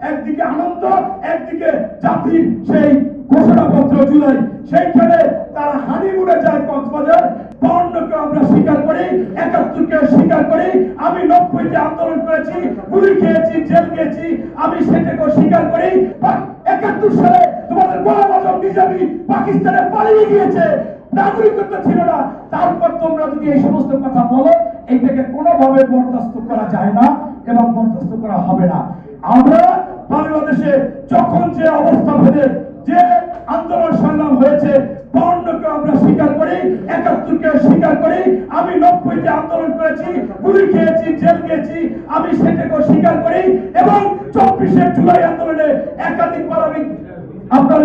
একদিকে আনন্দ, একদিকে জাতির সেই ঘোষণাপত্র জুলাই, সেইখানে তারা হানিমুনে যায় কক্সবাজার। 52কে আমরা স্বীকার করি, 71কে স্বীকার করি। আমি 90তে আন্দোলন করেছি, গুলি খেয়েছি, জেল গিয়েছি, আমি সেটাকেও স্বীকার করি। 71 সালে তোমাদের গোলাম আজম নিজামী পাকিস্তানে পালিয়ে গিয়েছে, নাগরিকত্ব ছিল না। তারপর তোমরা যদি এই সমস্ত কথা বলো, এইটাকে কোনোভাবে বরদাস্ত করা যায় না এবং বরদাস্ত করা হবে না। আমরা বাংলাদেশে যখন যে অবস্থা ভেদে যে আন্দোলন সংগ্রাম হয়েছে, 52কে আমরা স্বীকার করি, 71কে স্বীকার করি। আমি 90তে আন্দোলন করেছি, গুলি খেয়েছি, জেল গিয়েছি, আমি সেটাকেও স্বীকার করি। এবং 24শে জুলাই আন্দোলনে একাধিকবার আমি আপনার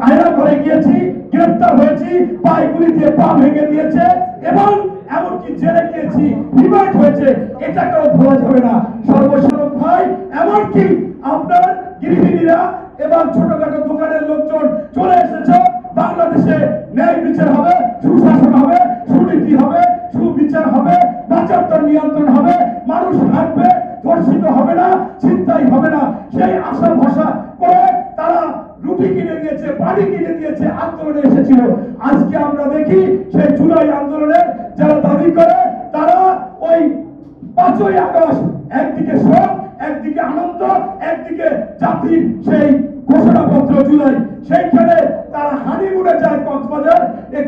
আয়না ঘরে গিয়েছি, গ্রেফতার হয়েছি, পায়ে গুলি দিয়ে পা ভেঙে দিয়েছে এবং এমনকি জেলে গিয়েছি, রিমান্ড হয়েছে, এটাকেও ভোলা যাবে না। সর্বসাধারণ ভাই, এমনকি আপনার গৃহিণীরা এবং ছোটখাটো দোকানের লোকজন চলে এসেছে। বাংলাদেশে ন্যায় বিচার হবে, সুশাসন হবে, সুনীতি হবে, সুবিচার হবে, বাজার নিয়ন্ত্রণ হবে, মানুষ হাঁটবে, ধর্ষিত হবে না, ছিনতাই হবে না। সেই আশা ভরসা করে তারা রুটি কিনে দিয়েছে, বাড়ি কিনে দিয়েছে, আন্দোলনে এসেছিল। আজকে আমরা দেখি সেই জুলাই আন্দোলনের যারা দাবি করে, তারা ওই 5ই আগস্ট একদিকে শোক, একদিকে আনন্দ, একদিকে জাতির সেই ঘোষণাপত্র জুলাই, সেইখানে তারা হানিমুনে যায় কক্সবাজার।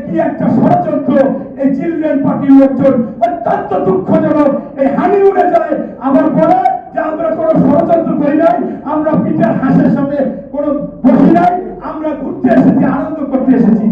কি একটা ষড়যন্ত্র! এই চিলড্রেন পার্টির লোকজন অত্যন্ত দুঃখজনক। এই হানিমুনে যায়, আবার বলে যে আমরা কোনো ষড়যন্ত্র করি নাই, আমরা পিঠের হাঁসের সাথে কোনো বসি নাই, আমরা ঘুরতে এসেছি, আনন্দ করতে এসেছি।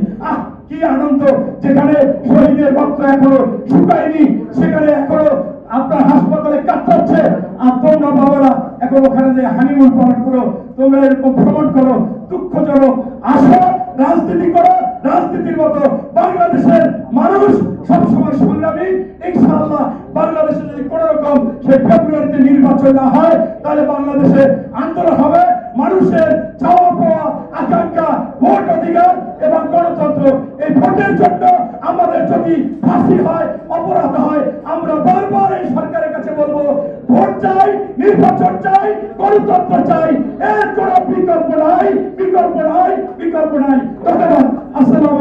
কি আনন্দ! যেখানে শহীদের রক্ত এখনো শুকায়নি, সেখানে এখনো আপনার হাসপাতালে কাতরাচ্ছে, আর তোমরা বাবারা এখন ওখানে যে হানিমুন পালন করো, তোমরা এরকম ভ্রমণ করো, দুঃখজনক। আসো, রাজনীতি করো রাজনীতির মতো। বাংলাদেশের মানুষ সবসময় সংগ্রামী। ইনশাআল্লাহ বাংলাদেশে যদি কোন রকম সেই ফেব্রুয়ারিতে নির্বাচন না হয়, তাহলে বাংলাদেশে আন্দোলন হবে। মানুষের চাওয়া পাওয়া, আকাঙ্ক্ষা, ভোট অধিকার এবং গণতন্ত্র, এই ভোটের জন্য আমাদের যদি ফাঁসি হয়, অপরাধ হয়, আমরা বারবার এই সরকারের কাছে বলবো, ভোট চাই, নির্বাচন চাই, গণতন্ত্র চাই। এর কোনো বিকল্প নাই, বিকল্প নাই, বিকল্প নাই। ধন্যবাদ। আসসালামু